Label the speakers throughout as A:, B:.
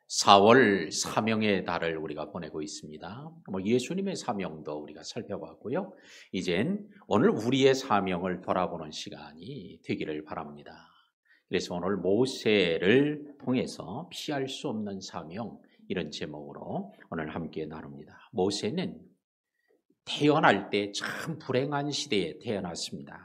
A: 4월 사명의 달을 우리가 보내고 있습니다. 예수님의 사명도 우리가 살펴봤고요. 이젠 오늘 우리의 사명을 돌아보는 시간이 되기를 바랍니다. 그래서 오늘 모세를 통해서 피할 수 없는 사명, 이런 제목으로 오늘 함께 나눕니다. 모세는 태어날 때 참 불행한 시대에 태어났습니다.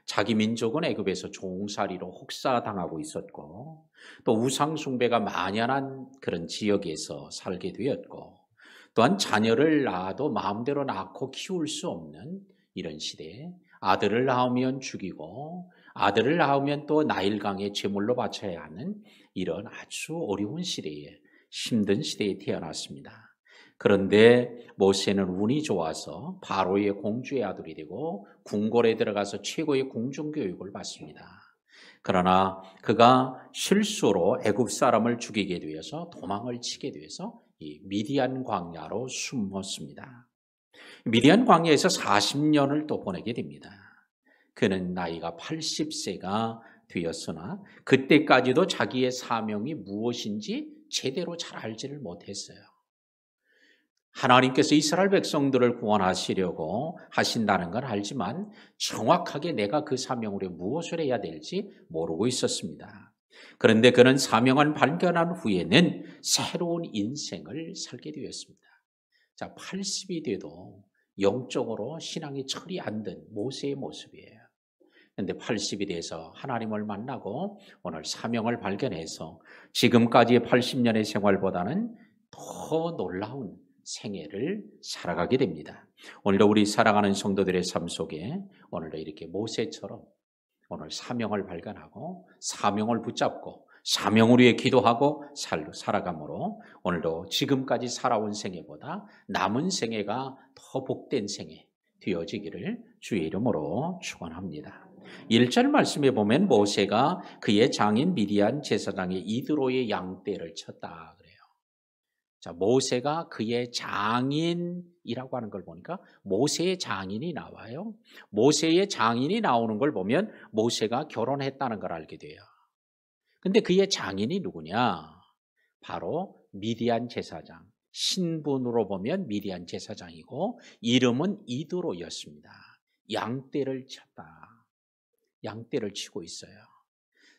A: 자기 민족은 애굽에서 종살이로 혹사당하고 있었고, 또 우상 숭배가 만연한 그런 지역에서 살게 되었고, 또한 자녀를 낳아도 마음대로 낳고 키울 수 없는 이런 시대에 아들을 낳으면 죽이고 아들을 낳으면 또 나일강에 제물로 바쳐야 하는 이런 아주 어려운 시대에, 힘든 시대에 태어났습니다. 그런데 모세는 운이 좋아서 바로의 공주의 아들이 되고 궁궐에 들어가서 최고의 궁중교육을 받습니다. 그러나 그가 실수로 애굽 사람을 죽이게 되어서 도망을 치게 되어서 이 미디안 광야로 숨었습니다. 미디안 광야에서 40년을 또 보내게 됩니다. 그는 나이가 80세가 되었으나 그때까지도 자기의 사명이 무엇인지 제대로 잘 알지를 못했어요. 하나님께서 이스라엘 백성들을 구원하시려고 하신다는 걸 알지만 정확하게 내가 그 사명으로 무엇을 해야 될지 모르고 있었습니다. 그런데 그는 사명을 발견한 후에는 새로운 인생을 살게 되었습니다. 자, 80이 돼도 영적으로 신앙이 철이 안 든 모세의 모습이에요. 그런데 80이 돼서 하나님을 만나고 오늘 사명을 발견해서 지금까지의 80년의 생활보다는 더 놀라운 생애를 살아가게 됩니다. 오늘도 우리 사랑하는 성도들의 삶 속에 오늘도 이렇게 모세처럼 오늘 사명을 발견하고 사명을 붙잡고 사명을 위해 기도하고 살아감으로 오늘도 지금까지 살아온 생애보다 남은 생애가 더 복된 생애 되어지기를 주의 이름으로 축원합니다. 1절 말씀에 보면 모세가 그의 장인 미디안 제사장의 이드로의 양떼를 쳤다 그래요. 자, 모세가 그의 장인이라고 하는 걸 보니까 모세의 장인이 나와요. 모세의 장인이 나오는 걸 보면 모세가 결혼했다는 걸 알게 돼요. 근데 그의 장인이 누구냐? 바로 미디안 제사장. 신분으로 보면 미디안 제사장이고 이름은 이드로였습니다. 양떼를 쳤다. 양떼를 치고 있어요.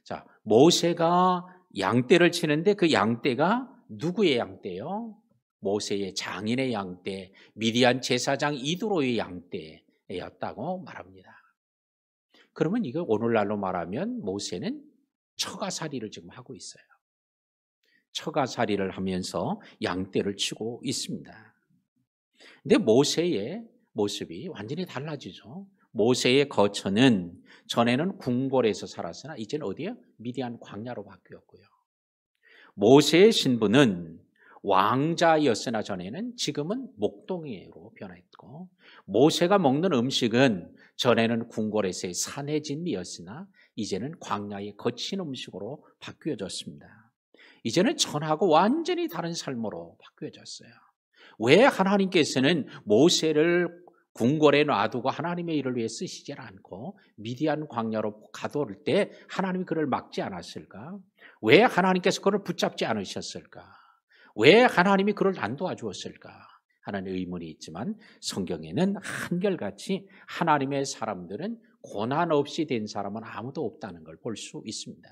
A: 자, 모세가 양떼를 치는데 그 양떼가 누구의 양떼요? 모세의 장인의 양떼, 미디안 제사장 이드로의 양떼였다고 말합니다. 그러면 이거 오늘날로 말하면 모세는 처가살이를 지금 하고 있어요. 처가살이를 하면서 양떼를 치고 있습니다. 근데 모세의 모습이 완전히 달라지죠. 모세의 거처는 전에는 궁궐에서 살았으나 이제는 어디요? 미디안 광야로 바뀌었고요. 모세의 신분은 왕자였으나 전에는 지금은 목동이로 변했고, 모세가 먹는 음식은 전에는 궁궐에서의 산해진미였으나 이제는 광야의 거친 음식으로 바뀌어졌습니다. 이제는 전하고 완전히 다른 삶으로 바뀌어졌어요. 왜 하나님께서는 모세를 궁궐에 놔두고 하나님의 일을 위해 쓰시지 않고 미디안 광야로 가둬올 때 하나님이 그를 막지 않았을까? 왜 하나님께서 그를 붙잡지 않으셨을까? 왜 하나님이 그를 안 도와주었을까? 하는 의문이 있지만 성경에는 한결같이 하나님의 사람들은 고난 없이 된 사람은 아무도 없다는 걸 볼 수 있습니다.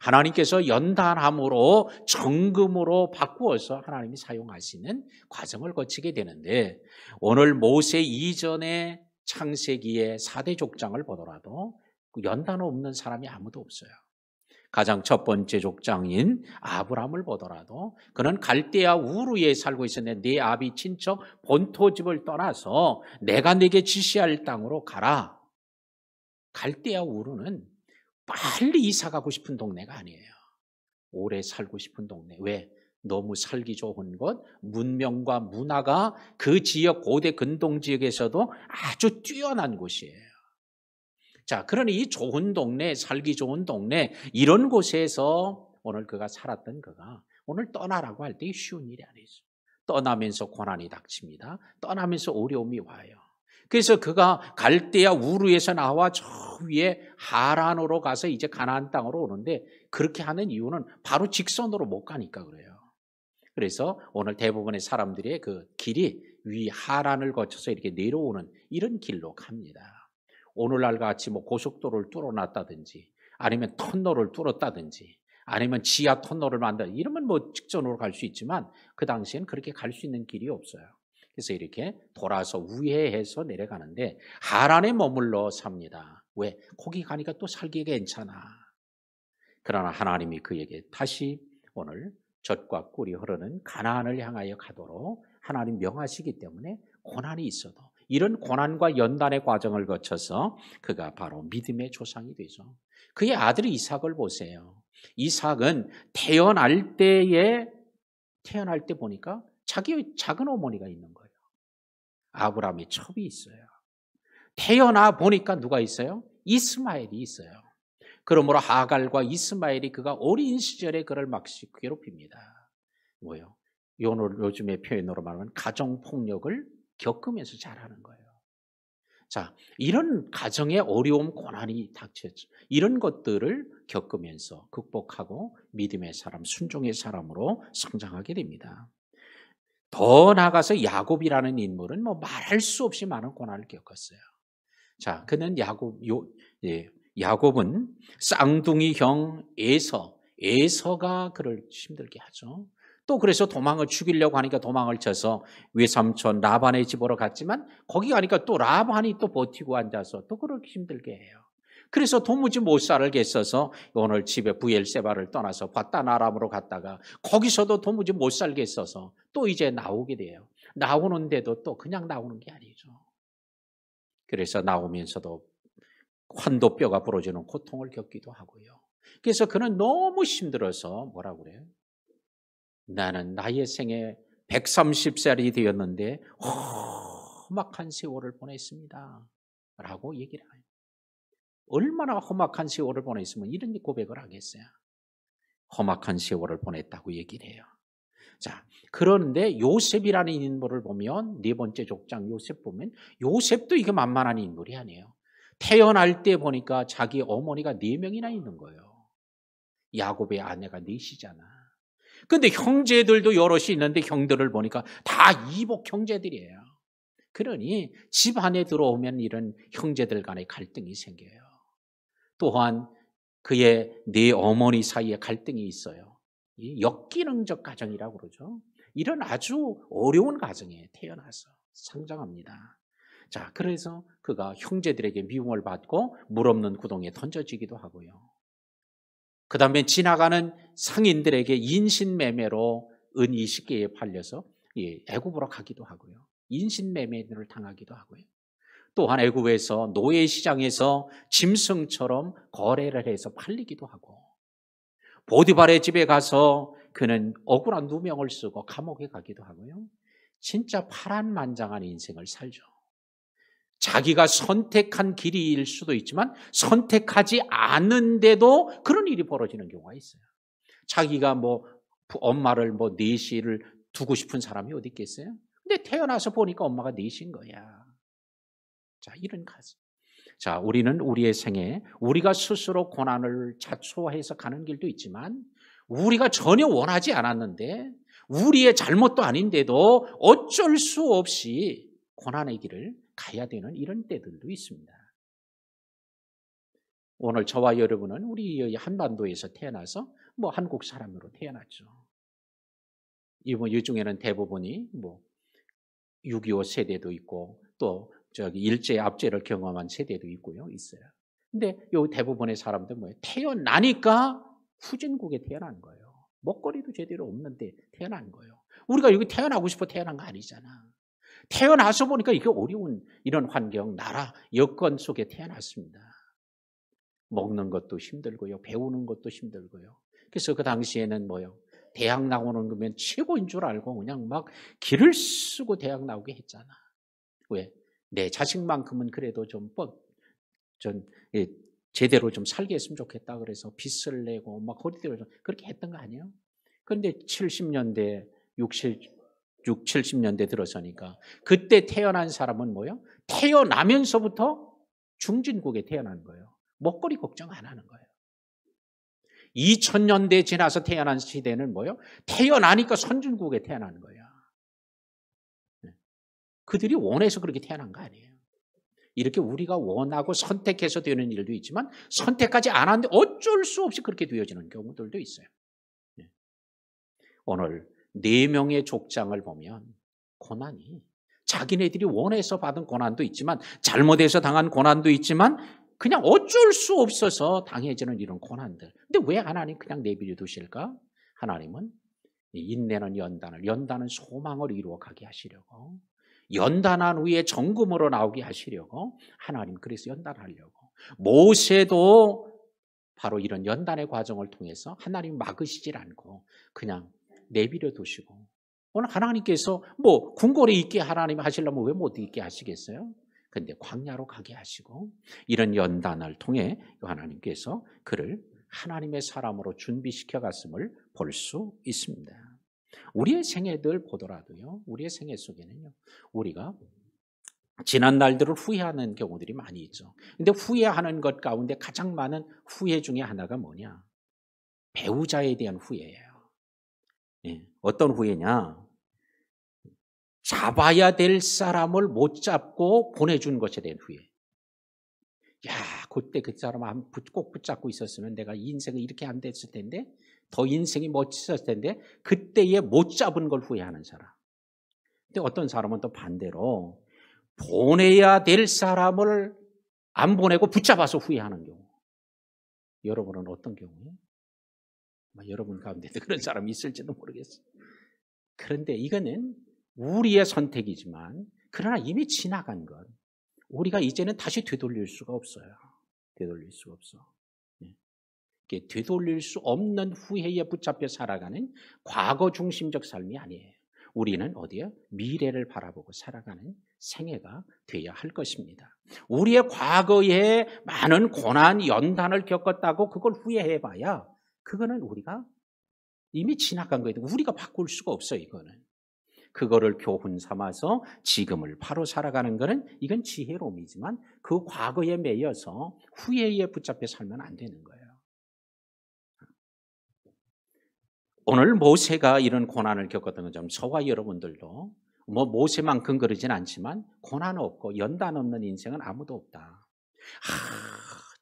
A: 하나님께서 연단함으로 정금으로 바꾸어서 하나님이 사용하시는 과정을 거치게 되는데, 오늘 모세 이전의 창세기의 4대 족장을 보더라도 연단 없는 사람이 아무도 없어요. 가장 첫 번째 족장인 아브라함을 보더라도 그는 갈대아 우르에 살고 있었는데 네 아비 친척 본토집을 떠나서 내가 네게 지시할 땅으로 가라. 갈대아 우르는 빨리 이사 가고 싶은 동네가 아니에요. 오래 살고 싶은 동네. 왜? 너무 살기 좋은 곳, 문명과 문화가 그 지역, 고대 근동 지역에서도 아주 뛰어난 곳이에요. 자, 그러니 이 좋은 동네, 살기 좋은 동네, 이런 곳에서 오늘 그가 살았던 그가 오늘 떠나라고 할 때 쉬운 일이 아니죠. 떠나면서 고난이 닥칩니다. 떠나면서 어려움이 와요. 그래서 그가 갈대아 우르에서 나와 저 위에 하란으로 가서 이제 가나안 땅으로 오는데 그렇게 하는 이유는 바로 직선으로 못 가니까 그래요. 그래서 오늘 대부분의 사람들의 그 길이 위 하란을 거쳐서 이렇게 내려오는 이런 길로 갑니다. 오늘날 같이 뭐 고속도로를 뚫어놨다든지 아니면 터널을 뚫었다든지 아니면 지하 터널을 만든다 이러면 뭐 직선으로 갈 수 있지만 그 당시엔 그렇게 갈 수 있는 길이 없어요. 그래서 이렇게 돌아서 우회해서 내려가는데 하란에 머물러 삽니다. 왜? 거기 가니까 또 살기 괜찮아. 그러나 하나님이 그에게 다시 오늘 젖과 꿀이 흐르는 가나안을 향하여 가도록 하나님 명하시기 때문에 고난이 있어도 이런 고난과 연단의 과정을 거쳐서 그가 바로 믿음의 조상이 되죠. 그의 아들 이삭을 보세요. 이삭은 태어날 때 보니까 자기 작은 어머니가 있는 거예요. 아브라함의 첩이 있어요. 태어나 보니까 누가 있어요? 이스마엘이 있어요. 그러므로 하갈과 이스마엘이 그가 어린 시절에 그를 막씩 괴롭힙니다. 뭐요? 요즘의 표현으로 말하면 가정폭력을 겪으면서 자라는 거예요. 자, 이런 가정의 어려움, 고난이 닥쳤죠. 이런 것들을 겪으면서 극복하고 믿음의 사람, 순종의 사람으로 성장하게 됩니다. 더 나아가서 야곱이라는 인물은 뭐 말할 수 없이 많은 고난을 겪었어요. 자, 그는 야곱은 쌍둥이 형 에서가 그를 힘들게 하죠. 또 그래서 도망을 죽이려고 하니까 도망을 쳐서 외삼촌 라반의 집으로 갔지만 거기 가니까 또 라반이 또 버티고 앉아서 또 그를 힘들게 해요. 그래서 도무지 못 살겠어서 오늘 집에 부엘세바를 떠나서 바단 아람으로 갔다가 거기서도 도무지 못 살겠어서 또 이제 나오게 돼요. 나오는데도 또 그냥 나오는 게 아니죠. 그래서 나오면서도 환도뼈가 부러지는 고통을 겪기도 하고요. 그래서 그는 너무 힘들어서 뭐라고 그래요? 나는 나의 생에 130살이 되었는데 험악한 세월을 보냈습니다. 라고 얘기를 해요. 얼마나 험악한 세월을 보냈으면 이런 고백을 하겠어요. 험악한 세월을 보냈다고 얘기를 해요. 자, 그런데 요셉이라는 인물을 보면 네 번째 족장 요셉 보면 요셉도 이게 만만한 인물이 아니에요. 태어날 때 보니까 자기 어머니가 4명이나 있는 거예요. 야곱의 아내가 4이잖아. 근데 형제들도 여럿이 있는데 형들을 보니까 다 이복 형제들이에요. 그러니 집 안에 들어오면 이런 형제들 간의 갈등이 생겨요. 또한 그의 4어머니 사이에 갈등이 있어요. 이 역기능적 가정이라고 그러죠. 이런 아주 어려운 가정에 태어나서 성장합니다. 자, 그래서 그가 형제들에게 미움을 받고 물 없는 구덩이에 던져지기도 하고요. 그 다음에 지나가는 상인들에게 인신매매로 은 20개에 팔려서 애굽으로 가기도 하고요. 인신매매를 당하기도 하고요. 또한 애굽에서 노예시장에서 짐승처럼 거래를 해서 팔리기도 하고 보디발의 집에 가서 그는 억울한 누명을 쓰고 감옥에 가기도 하고요. 진짜 파란만장한 인생을 살죠. 자기가 선택한 길일 수도 있지만 선택하지 않은데도 그런 일이 벌어지는 경우가 있어요. 자기가 뭐 엄마를 뭐 넷이를 두고 싶은 사람이 어디 있겠어요? 근데 태어나서 보니까 엄마가 넷인 거야. 자, 이런 가정. 자, 우리는 우리의 생에 우리가 스스로 고난을 자초해서 가는 길도 있지만 우리가 전혀 원하지 않았는데 우리의 잘못도 아닌데도 어쩔 수 없이 고난의 길을 가야 되는 이런 때들도 있습니다. 오늘 저와 여러분은 우리 한반도에서 태어나서 뭐 한국 사람으로 태어났죠. 이 중에는 대부분이 뭐 6.25 세대도 있고 또 저기 일제 압제를 경험한 세대도 있어요. 근데 요 대부분의 사람들 뭐예요? 태어나니까 후진국에 태어난 거예요. 먹거리도 제대로 없는데 태어난 거예요. 우리가 여기 태어나고 싶어 태어난 거 아니잖아. 태어나서 보니까 이게 어려운 이런 환경, 나라, 여건 속에 태어났습니다. 먹는 것도 힘들고요. 배우는 것도 힘들고요. 그래서 그 당시에는 뭐요? 대학 나오는 거면 최고인 줄 알고 그냥 막 길을 쓰고 대학 나오게 했잖아. 왜? 내 자식만큼은 그래도 제대로 좀 살게 했으면 좋겠다. 그래서 빚을 내고 막 허리띠를 그렇게 했던 거 아니에요? 그런데 70년대, 6, 70년대 들어서니까 그때 태어난 사람은 뭐예요? 태어나면서부터 중진국에 태어난 거예요. 먹거리 걱정 안 하는 거예요. 2000년대 지나서 태어난 시대는 뭐예요? 태어나니까 선진국에 태어나는 거예요. 그들이 원해서 그렇게 태어난 거 아니에요. 이렇게 우리가 원하고 선택해서 되는 일도 있지만 선택하지 않았는데 어쩔 수 없이 그렇게 되어지는 경우들도 있어요. 오늘 4명의 족장을 보면 고난이 자기네들이 원해서 받은 고난도 있지만 잘못해서 당한 고난도 있지만 그냥 어쩔 수 없어서 당해지는 이런 고난들. 근데 왜 하나님 그냥 내버려 두실까? 하나님은 인내는 연단은 소망을 이루어가게 하시려고, 연단한 후에 정금으로 나오게 하시려고 하나님 그래서 연단하려고. 모세도 바로 이런 연단의 과정을 통해서 하나님 막으시질 않고 그냥 내버려 두시고, 오늘 하나님께서 뭐 궁궐에 있게 하나님 하시려면 왜 못 있게 하시겠어요? 근데 광야로 가게 하시고 이런 연단을 통해 하나님께서 그를 하나님의 사람으로 준비시켜 갔음을 볼 수 있습니다. 우리의 생애들 보더라도요, 우리의 생애 속에는요, 우리가 지난 날들을 후회하는 경우들이 많이 있죠. 근데 후회하는 것 가운데 가장 많은 후회 중에 하나가 뭐냐? 배우자에 대한 후회예요. 어떤 후회냐? 잡아야 될 사람을 못 잡고 보내준 것에 대한 후회. 야, 그때 그 사람 꼭 붙잡고 있었으면 내가 인생이 이렇게 안 됐을 텐데, 더 인생이 멋있었을 텐데, 그때에 못 잡은 걸 후회하는 사람. 근데 어떤 사람은 또 반대로 보내야 될 사람을 안 보내고 붙잡아서 후회하는 경우. 여러분은 어떤 경우예요? 여러분 가운데도 그런 사람이 있을지도 모르겠어요. 그런데 이거는 우리의 선택이지만 그러나 이미 지나간 것. 우리가 이제는 다시 되돌릴 수가 없어요. 되돌릴 수가 없어. 되돌릴 수 없는 후회에 붙잡혀 살아가는 과거 중심적 삶이 아니에요. 우리는 어디요? 미래를 바라보고 살아가는 생애가 되어야 할 것입니다. 우리의 과거에 많은 고난, 연단을 겪었다고 그걸 후회해봐야 그거는 우리가 이미 지나간 거예요. 우리가 바꿀 수가 없어요. 이거는. 그거를 교훈 삼아서 지금을 바로 살아가는 것은 이건 지혜로움이지만 그 과거에 매여서 후회에 붙잡혀 살면 안 되는 거예요. 오늘 모세가 이런 고난을 겪었던 것처럼 저와 여러분들도 뭐 모세만큼 그러진 않지만 고난 없고 연단 없는 인생은 아무도 없다.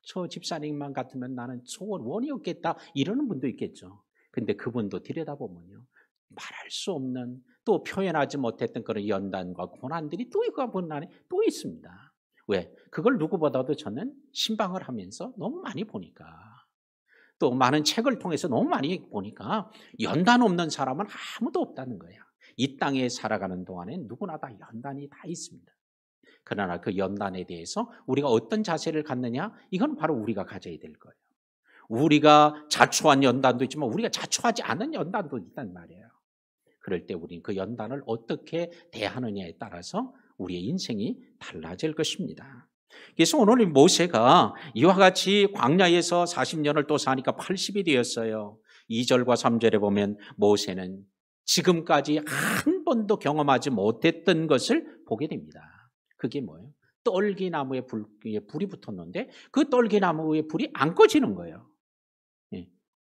A: 저 집사님만 같으면 나는 소원 원이 없겠다 이러는 분도 있겠죠. 근데 그분도 들여다보면요, 말할 수 없는 또 표현하지 못했던 그런 연단과 고난들이 또 이번 안에 또 있습니다. 왜? 그걸 누구보다도 저는 신방을 하면서 너무 많이 보니까, 또 많은 책을 통해서 너무 많이 보니까 연단 없는 사람은 아무도 없다는 거야. 이 땅에 살아가는 동안에 누구나 다 연단이 다 있습니다. 그러나 그 연단에 대해서 우리가 어떤 자세를 갖느냐, 이건 바로 우리가 가져야 될 거예요. 우리가 자초한 연단도 있지만 우리가 자초하지 않은 연단도 있단 말이에요. 그럴 때 우리는 그 연단을 어떻게 대하느냐에 따라서 우리의 인생이 달라질 것입니다. 그래서 오늘 모세가 이와 같이 광야에서 40년을 또 사니까 80이 되었어요. 2절과 3절에 보면 모세는 지금까지 한 번도 경험하지 못했던 것을 보게 됩니다. 그게 뭐예요? 떨기나무에 불이 붙었는데 그 떨기나무에 불이 안 꺼지는 거예요.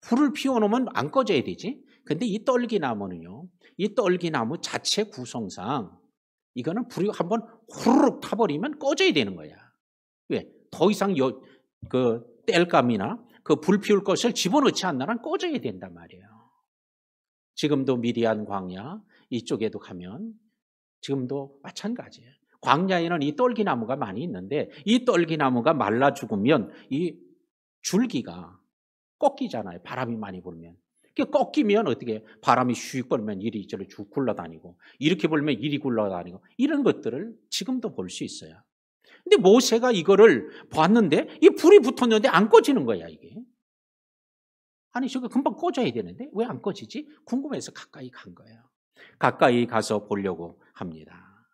A: 불을 피워놓으면 안 꺼져야 되지. 근데 이 떨기나무는요, 이 떨기나무 자체 구성상 이거는 불이 한번 후루룩 타버리면 꺼져야 되는 거야. 왜? 더 이상 그 땔감이나 그 불 피울 것을 집어넣지 않는 꺼져야 된단 말이에요. 지금도 미디안 광야 이쪽에도 가면 지금도 마찬가지예요. 광야에는 이 떨기나무가 많이 있는데 이 떨기나무가 말라 죽으면 이 줄기가 꺾이잖아요. 바람이 많이 불면. 꺾이면 어떻게 바람이 슉 불면 이리저리 쭉 굴러다니고 이렇게 불면 이리 굴러다니고 이런 것들을 지금도 볼 수 있어요. 근데 모세가 이거를 봤는데 이 불이 붙었는데 안 꺼지는 거야 이게. 아니 저거 금방 꺼져야 되는데 왜 안 꺼지지? 궁금해서 가까이 간 거예요. 가까이 가서 보려고 합니다.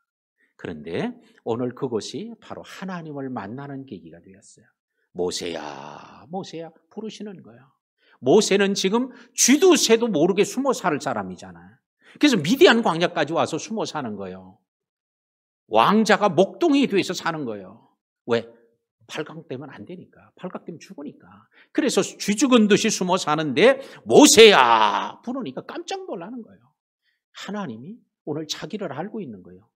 A: 그런데 오늘 그것이 바로 하나님을 만나는 계기가 되었어요. 모세야, 모세야 부르시는 거예요. 모세는 지금 쥐도 새도 모르게 숨어 살 사람이잖아요. 그래서 미디안 광야까지 와서 숨어 사는 거예요. 왕자가 목동이 돼서 사는 거예요. 왜? 팔각되면 안 되니까. 팔각되면 죽으니까. 그래서 쥐죽은 듯이 숨어 사는데 모세야 부르니까 깜짝 놀라는 거예요. 하나님이 오늘 자기를 알고 있는 거예요.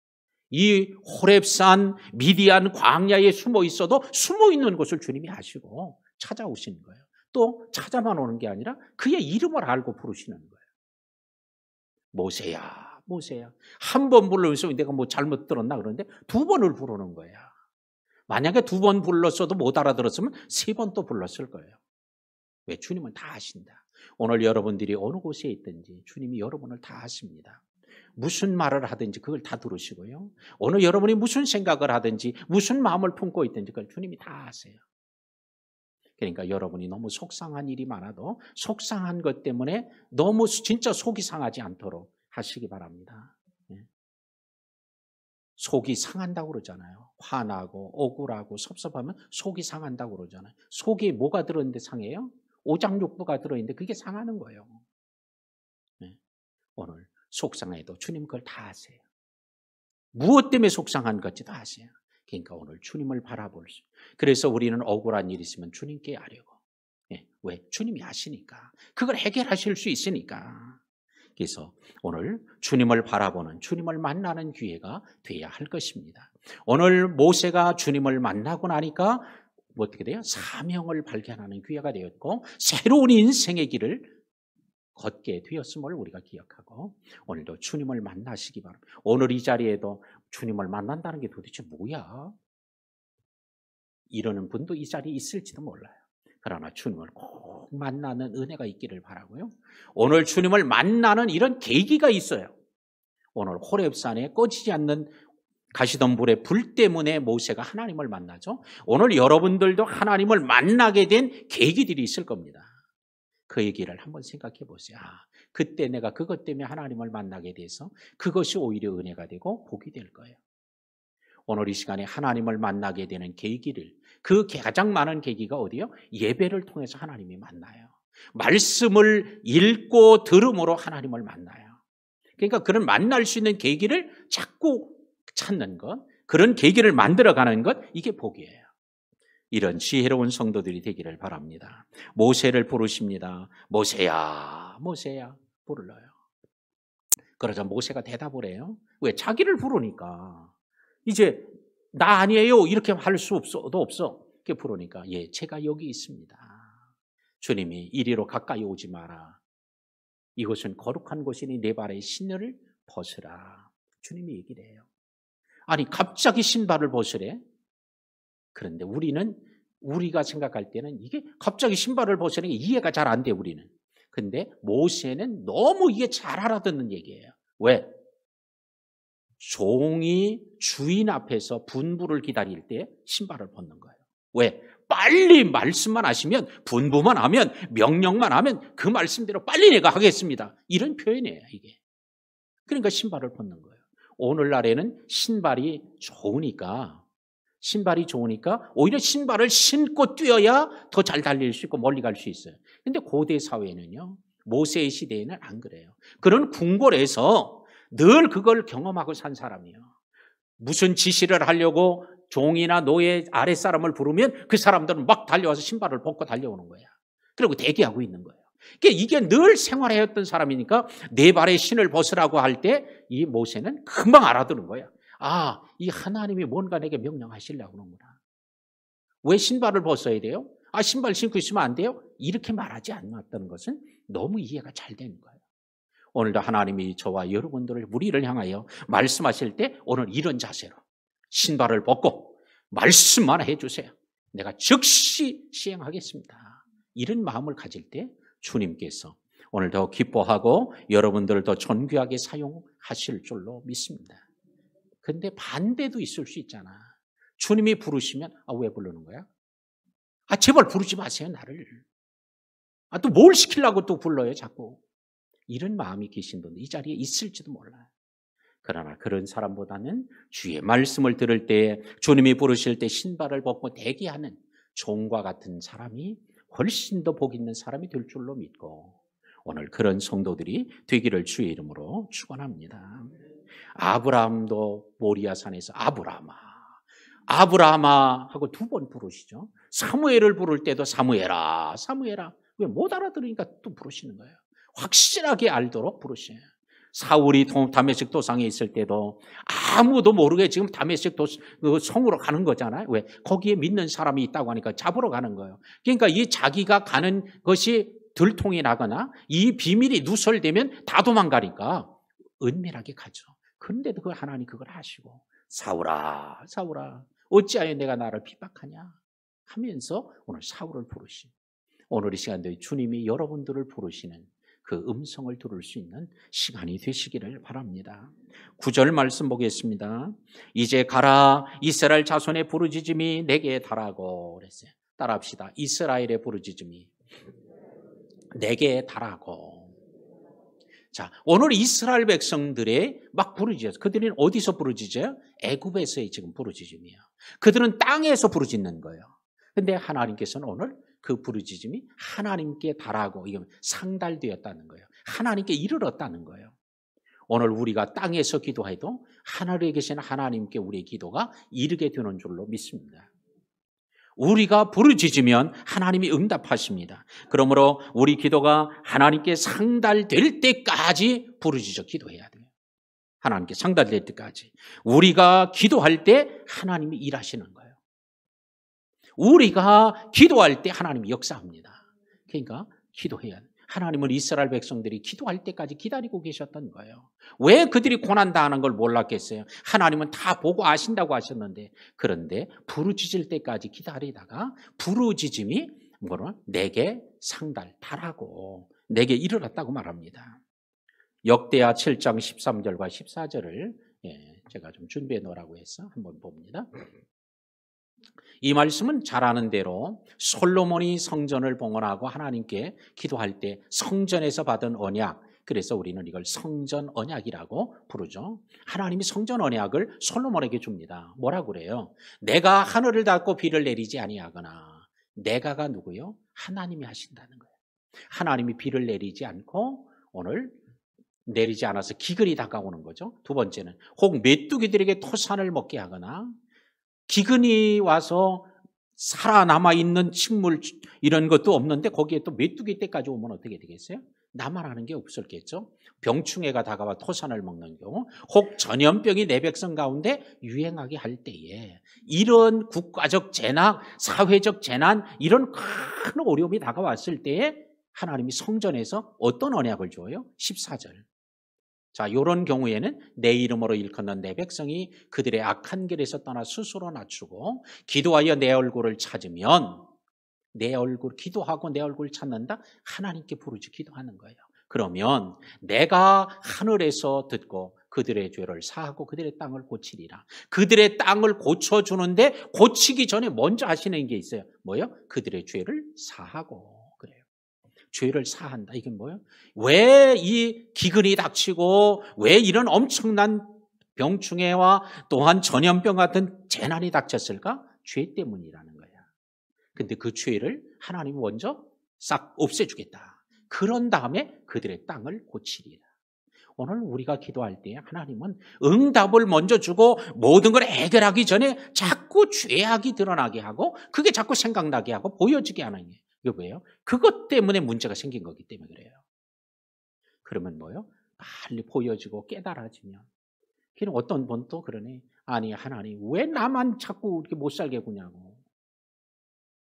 A: 이 호렙산 미디안 광야에 숨어 있어도 숨어 있는 것을 주님이 아시고 찾아오시는 거예요. 또 찾아만 오는 게 아니라 그의 이름을 알고 부르시는 거예요. 모세야, 모세야. 한 번 불러서 내가 뭐 잘못 들었나 그러는데 두 번을 부르는 거야. 만약에 두 번 불렀어도 못 알아들었으면 세 번 또 불렀을 거예요. 왜? 주님은 다 아신다. 오늘 여러분들이 어느 곳에 있든지 주님이 여러분을 다 아십니다. 무슨 말을 하든지 그걸 다 들으시고요. 오늘 여러분이 무슨 생각을 하든지 무슨 마음을 품고 있든지 그걸 주님이 다 아세요. 그러니까 여러분이 너무 속상한 일이 많아도 속상한 것 때문에 너무 진짜 속이 상하지 않도록 하시기 바랍니다. 속이 상한다고 그러잖아요. 화나고 억울하고 섭섭하면 속이 상한다고 그러잖아요. 속에 뭐가 들어있는데 상해요? 오장육부가 들어있는데 그게 상하는 거예요. 오늘 속상해도 주님 그걸 다 아세요. 무엇 때문에 속상한 건지 다 아세요. 그러니까 오늘 주님을 바라볼 수. 그래서 우리는 억울한 일이 있으면 주님께 아뢰고. 왜? 주님이 아시니까. 그걸 해결하실 수 있으니까. 그래서 오늘 주님을 바라보는, 주님을 만나는 기회가 돼야 할 것입니다. 오늘 모세가 주님을 만나고 나니까 어떻게 돼요? 사명을 발견하는 기회가 되었고 새로운 인생의 길을 걷게 되었음을 우리가 기억하고 오늘도 주님을 만나시기 바랍니다. 오늘 이 자리에도 주님을 만난다는 게 도대체 뭐야? 이러는 분도 이 자리에 있을지도 몰라요. 그러나 주님을 꼭 만나는 은혜가 있기를 바라고요. 오늘 주님을 만나는 이런 계기가 있어요. 오늘 호렙산에 꺼지지 않는 가시던 불의 불 때문에 모세가 하나님을 만나죠. 오늘 여러분들도 하나님을 만나게 된 계기들이 있을 겁니다. 그 얘기를 한번 생각해 보세요. 그때 내가 그것 때문에 하나님을 만나게 돼서 그것이 오히려 은혜가 되고 복이 될 거예요. 오늘 이 시간에 하나님을 만나게 되는 계기를 그 가장 많은 계기가 어디요? 예배를 통해서 하나님이 만나요. 말씀을 읽고 들음으로 하나님을 만나요. 그러니까 그런 만날 수 있는 계기를 자꾸 찾는 것, 그런 계기를 만들어가는 것, 이게 복이에요. 이런 지혜로운 성도들이 되기를 바랍니다. 모세를 부르십니다. 모세야, 모세야 부르러요. 그러자 모세가 대답을 해요. 왜? 자기를 부르니까. 이제 나 아니에요 이렇게 할 수 없어. 이렇게 부르니까 예, 제가 여기 있습니다. 주님이 이리로 가까이 오지 마라. 이것은 거룩한 곳이니 내 발의 신을 벗으라. 주님이 얘기를 해요. 아니 갑자기 신발을 벗으래? 그런데 우리가 생각할 때는 이게 갑자기 신발을 벗으는 게 이해가 잘 안 돼, 우리는. 근데 모세는 너무 이게 잘 알아듣는 얘기예요. 왜? 종이 주인 앞에서 분부를 기다릴 때 신발을 벗는 거예요. 왜? 빨리 말씀만 하시면, 분부만 하면, 명령만 하면 그 말씀대로 빨리 내가 하겠습니다. 이런 표현이에요, 이게. 그러니까 신발을 벗는 거예요. 오늘날에는 신발이 좋으니까 오히려 신발을 신고 뛰어야 더 잘 달릴 수 있고 멀리 갈 수 있어요. 근데 고대 사회는요, 모세의 시대에는 안 그래요. 그런 궁궐에서 늘 그걸 경험하고 산 사람이에요. 무슨 지시를 하려고 종이나 노예 아랫사람을 부르면 그 사람들은 막 달려와서 신발을 벗고 달려오는 거야. 그리고 대기하고 있는 거예요. 그러니까 이게 늘 생활해왔던 사람이니까 네 발의 신을 벗으라고 할 때 이 모세는 금방 알아듣는 거야. 아, 이 하나님이 뭔가 내게 명령하시려고 하는구나. 왜 신발을 벗어야 돼요? 아, 신발 신고 있으면 안 돼요? 이렇게 말하지 않았다는 것은 너무 이해가 잘 되는 거예요. 오늘도 하나님이 저와 여러분들을, 우리를 향하여 말씀하실 때 오늘 이런 자세로 신발을 벗고 말씀만 해주세요. 내가 즉시 시행하겠습니다. 이런 마음을 가질 때 주님께서 오늘 더 기뻐하고 여러분들을 더 존귀하게 사용하실 줄로 믿습니다. 근데 반대도 있을 수 있잖아. 주님이 부르시면 왜 부르는 거야? 제발 부르지 마세요, 나를. 또 뭘 시키려고 또 불러요, 자꾸. 이런 마음이 계신 분도 이 자리에 있을지도 몰라요. 그러나 그런 사람보다는 주의 말씀을 들을 때, 주님이 부르실 때 신발을 벗고 대기하는 종과 같은 사람이 훨씬 더 복 있는 사람이 될 줄로 믿고 오늘 그런 성도들이 되기를 주의 이름으로 축원합니다. 아브라함도 모리아산에서 아브라함아 하고 2번 부르시죠. 사무엘을 부를 때도 사무엘아 왜 못 알아들으니까 또 부르시는 거예요. 확실하게 알도록 부르셔요. 사울이 다메섹 도상에 있을 때도 아무도 모르게 지금 다메섹 성으로 가는 거잖아요. 왜? 거기에 믿는 사람이 있다고 하니까 잡으러 가는 거예요. 그러니까 이 자기가 가는 것이 들통이 나거나 이 비밀이 누설되면 다 도망가니까 은밀하게 가죠. 그런데도 하나님 그걸 아시고 사울아 어찌하여 내가 나를 핍박하냐 하면서 오늘 사울을 부르신, 오늘 이 시간도 주님이 여러분들을 부르시는 그 음성을 들을 수 있는 시간이 되시기를 바랍니다. 9절 말씀 보겠습니다. 이제 가라, 이스라엘 자손의 부르짖음이 내게 달하고 그랬어요. 따라합시다. 이스라엘의 부르짖음이 내게 달하고. 자, 오늘 이스라엘 백성들의 막 부르짖어요. 그들은 어디서 부르짖어요? 애굽에서의 지금 부르짖음이에요. 그들은 땅에서 부르짖는 거예요. 근데 하나님께서는 오늘 그 부르짖음이 하나님께 달하고, 이건 상달되었다는 거예요. 하나님께 이르렀다는 거예요. 오늘 우리가 땅에서 기도해도 하늘에 계신 하나님께 우리의 기도가 이르게 되는 줄로 믿습니다. 우리가 부르짖으면 하나님이 응답하십니다. 그러므로 우리 기도가 하나님께 상달될 때까지 부르짖어 기도해야 돼요. 하나님께 상달될 때까지. 우리가 기도할 때 하나님이 일하시는 거예요. 우리가 기도할 때 하나님이 역사합니다. 그러니까 기도해야 돼요. 하나님은 이스라엘 백성들이 기도할 때까지 기다리고 계셨던 거예요. 왜 그들이 고난당하는 걸 몰랐겠어요? 하나님은 다 보고 아신다고 하셨는데, 그런데 부르짖을 때까지 기다리다가 부르짖음이 뭐로? 내게 달하고 내게 이르렀다고 말합니다. 역대하 7장 13절과 14절을 제가 좀 준비해 놓으라고 해서 한번 봅니다. 이 말씀은 잘 아는 대로 솔로몬이 성전을 봉헌하고 하나님께 기도할 때 성전에서 받은 언약, 그래서 우리는 이걸 성전 언약이라고 부르죠. 하나님이 성전 언약을 솔로몬에게 줍니다. 뭐라고 그래요? 내가 하늘을 닫고 비를 내리지 아니하거나, 내가가 누구요? 하나님이 하신다는 거예요. 하나님이 비를 내리지 않고 오늘 내리지 않아서 기근이 다가오는 거죠. 두 번째는 혹 메뚜기들에게 토산을 먹게 하거나, 기근이 와서 살아남아 있는 식물 이런 것도 없는데 거기에 또 메뚜기 때까지 오면 어떻게 되겠어요? 남아나는 게 없었겠죠. 병충해가 다가와 토산을 먹는 경우, 혹 전염병이 내 백성 가운데 유행하게 할 때에, 이런 국가적 재난, 사회적 재난, 이런 큰 어려움이 다가왔을 때에 하나님이 성전에서 어떤 언약을 줘요? 14절. 자, 이런 경우에는 내 이름으로 일컫는 내 백성이 그들의 악한 길에서 떠나 스스로 낮추고 기도하여 내 얼굴을 찾으면, 기도하고 내 얼굴 찾는다? 하나님께 부르짖 기도하는 거예요. 그러면 내가 하늘에서 듣고 그들의 죄를 사하고 그들의 땅을 고치리라. 그들의 땅을 고쳐주는데 고치기 전에 먼저 하시는 게 있어요. 뭐예요? 그들의 죄를 사하고. 죄를 사한다. 이게 뭐예요? 왜 이 기근이 닥치고 왜 이런 엄청난 병충해와 또한 전염병 같은 재난이 닥쳤을까? 죄 때문이라는 거야. 근데 그 죄를 하나님이 먼저 싹 없애주겠다. 그런 다음에 그들의 땅을 고치리라. 오늘 우리가 기도할 때 하나님은 응답을 먼저 주고 모든 걸 해결하기 전에 자꾸 죄악이 드러나게 하고 그게 자꾸 생각나게 하고 보여지게 하는 거예요. 이게 뭐예요? 그것 때문에 문제가 생긴 거기 때문에 그래요. 그러면 뭐예요? 빨리 보여지고 깨달아지면. 그럼 어떤 분 또 그러네. 아니 하나님 왜 나만 자꾸 이렇게 못 살게 구냐고.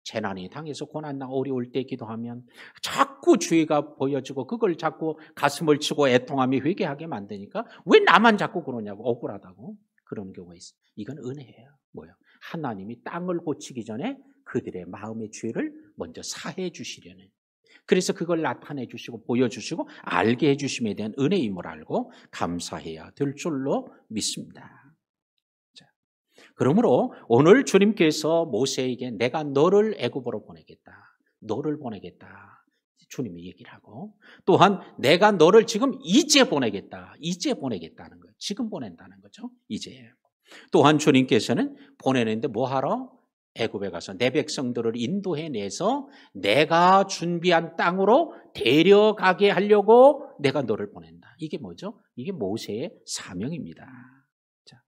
A: 재난이 당해서 고난나 어려울 때 기도하면 자꾸 죄가 보여지고 그걸 자꾸 가슴을 치고 애통하며 회개하게 만드니까 왜 나만 자꾸 그러냐고, 억울하다고 그런 경우가 있어요. 이건 은혜예요. 뭐예요? 하나님이 땅을 고치기 전에 그들의 마음의 죄를 먼저 사해 주시려는, 그래서 그걸 나타내 주시고 보여주시고 알게 해주심에 대한 은혜임을 알고 감사해야 될 줄로 믿습니다. 자, 그러므로 오늘 주님께서 모세에게 내가 너를 애굽으로 보내겠다, 너를 보내겠다 주님이 얘기를 하고, 또한 내가 너를 지금 이제 보내겠다, 이제 보내겠다는 거예요. 지금 보낸다는 거죠. 이제. 또한 주님께서는 보내는데 뭐하러? 애굽에 가서 내 백성들을 인도해내서 내가 준비한 땅으로 데려가게 하려고 내가 너를 보낸다. 이게 뭐죠? 이게 모세의 사명입니다. 자,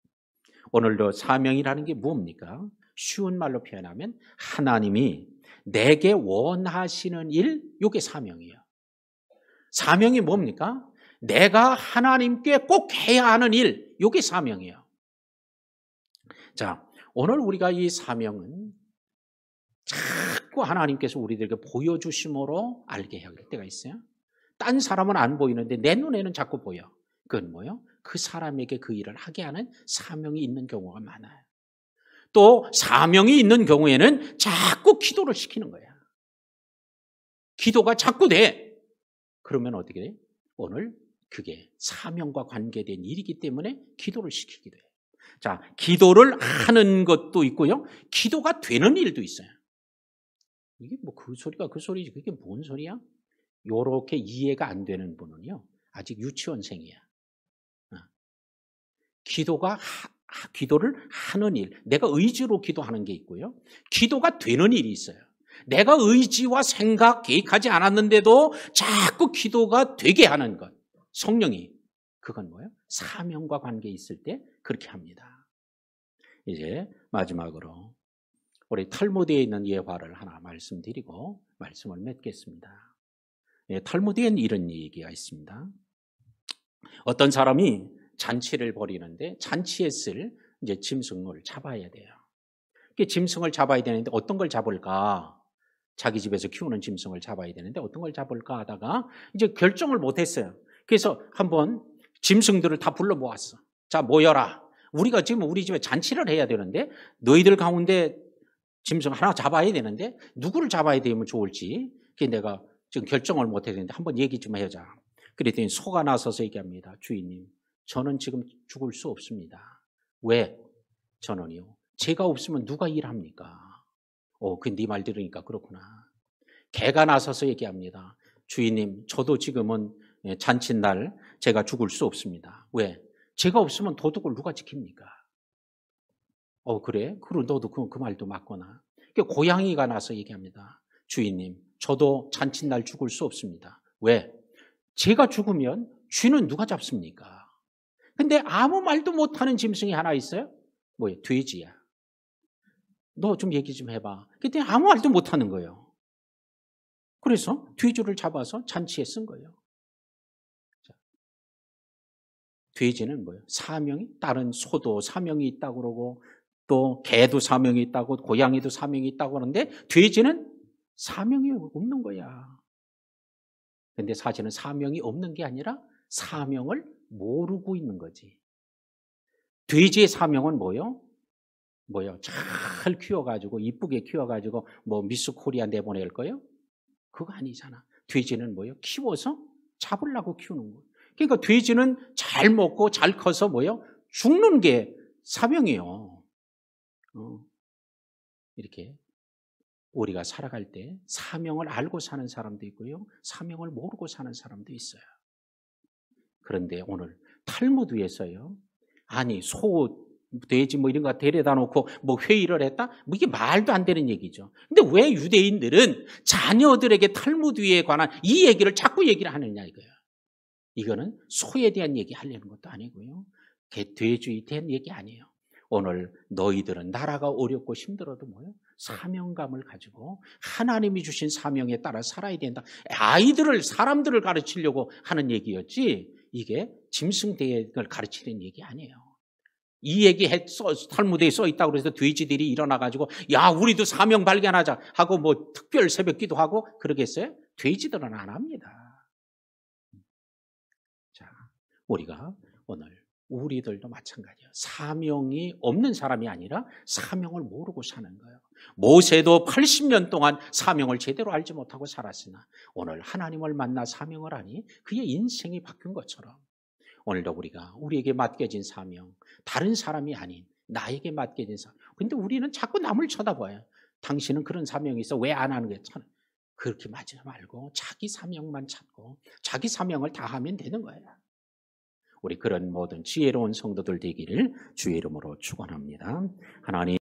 A: 오늘도 사명이라는 게 뭡니까? 쉬운 말로 표현하면 하나님이 내게 원하시는 일, 이게 사명이에요. 사명이 뭡니까? 내가 하나님께 꼭 해야 하는 일, 이게 사명이에요. 자, 오늘 우리가 이 사명은 자꾸 하나님께서 우리들에게 보여주심으로 알게 해야 할 때가 있어요. 딴 사람은 안 보이는데 내 눈에는 자꾸 보여. 그건 뭐예요? 그 사람에게 그 일을 하게 하는 사명이 있는 경우가 많아요. 또 사명이 있는 경우에는 자꾸 기도를 시키는 거야. 기도가 자꾸 돼. 그러면 어떻게 돼? 오늘 그게 사명과 관계된 일이기 때문에 기도를 시키기도 해요. 자, 기도를 하는 것도 있고요. 기도가 되는 일도 있어요. 이게 뭐 그 소리가 그 소리지. 그게 뭔 소리야? 요렇게 이해가 안 되는 분은요. 아직 유치원생이야. 기도를 하는 일. 내가 의지로 기도하는 게 있고요. 기도가 되는 일이 있어요. 내가 의지와 생각, 계획하지 않았는데도 자꾸 기도가 되게 하는 것. 성령이. 그건 뭐예요? 사명과 관계 있을 때 그렇게 합니다. 이제 마지막으로 우리 탈무드에 있는 예화를 하나 말씀드리고 말씀을 맺겠습니다. 탈무드에는 이런 얘기가 있습니다. 어떤 사람이 잔치를 벌이는데 잔치에 쓸 이제 짐승을 잡아야 돼요. 짐승을 잡아야 되는데 어떤 걸 잡을까? 자기 집에서 키우는 짐승을 잡아야 되는데 어떤 걸 잡을까 하다가 이제 결정을 못했어요. 그래서 한번 짐승들을 다 불러 모았어. 자, 모여라. 우리가 지금 우리 집에 잔치를 해야 되는데 너희들 가운데 짐승 하나 잡아야 되는데 누구를 잡아야 되면 좋을지 내가 지금 결정을 못해야 되는데 한번 얘기 좀 해보자. 그랬더니 소가 나서서 얘기합니다. 주인님, 저는 지금 죽을 수 없습니다. 왜? 저는요. 제가 없으면 누가 일합니까? 그 네 말 들으니까 그렇구나. 개가 나서서 얘기합니다. 주인님, 저도 지금은 잔칫날 제가 죽을 수 없습니다. 왜? 제가 없으면 도둑을 누가 지킵니까? 그래? 그럼 너도 그 말도 맞구나. 고양이가 나서 얘기합니다. 주인님, 저도 잔칫날 죽을 수 없습니다. 왜? 제가 죽으면 쥐는 누가 잡습니까? 근데 아무 말도 못하는 짐승이 하나 있어요? 뭐예요? 돼지야. 너 좀 얘기 좀 해봐. 그때 아무 말도 못하는 거예요. 그래서 돼지를 잡아서 잔치에 쓴 거예요. 자, 돼지는 뭐예요? 사명이, 다른 소도 사명이 있다고 그러고 또 개도 사명이 있다고 고양이도 사명이 있다고 하는데 돼지는 사명이 없는 거야. 근데 사실은 사명이 없는 게 아니라 사명을 모르고 있는 거지. 돼지의 사명은 뭐예요? 잘 키워가지고 이쁘게 키워가지고 뭐 미스 코리아 내보낼 거예요? 그거 아니잖아. 돼지는 뭐예요? 키워서 잡으려고 키우는 거예요. 그러니까 돼지는 잘 먹고 잘 커서 죽는 게 사명이에요. 이렇게 우리가 살아갈 때 사명을 알고 사는 사람도 있고요. 사명을 모르고 사는 사람도 있어요. 그런데 오늘 탈무드에서요. 아니 소, 돼지 이런 거 데려다 놓고 회의를 했다? 이게 말도 안 되는 얘기죠. 근데 왜 유대인들은 자녀들에게 탈무드에 관한 이 얘기를 자꾸 얘기를 하느냐 이거예요. 이거는 소에 대한 얘기 하려는 것도 아니고요. 돼지에 대한 얘기 아니에요. 오늘 너희들은 나라가 어렵고 힘들어도 사명감을 가지고 하나님이 주신 사명에 따라 살아야 된다. 사람들을 가르치려고 하는 얘기였지 이게 짐승 대회를 가르치는 얘기 아니에요. 이 얘기 탈무드에 써 있다고 그래서 돼지들이 일어나가지고 야 우리도 사명 발견하자 하고 특별 새벽 기도하고 그러겠어요? 돼지들은 안 합니다. 자, 우리가 오늘 우리들도 마찬가지예요. 사명이 없는 사람이 아니라 사명을 모르고 사는 거예요. 모세도 80년 동안 사명을 제대로 알지 못하고 살았으나 오늘 하나님을 만나 사명을 하니 그의 인생이 바뀐 것처럼 오늘도 우리에게 맡겨진 사명, 다른 사람이 아닌 나에게 맡겨진 사명. 근데 우리는 자꾸 남을 쳐다봐요. 당신은 그런 사명이 있어. 왜 안 하는 거야? 그렇게 맞지 말고 자기 사명만 찾고 자기 사명을 다 하면 되는 거예요. 우리 그런 모든 지혜로운 성도들 되기를 주의 이름으로 축원합니다. 하나님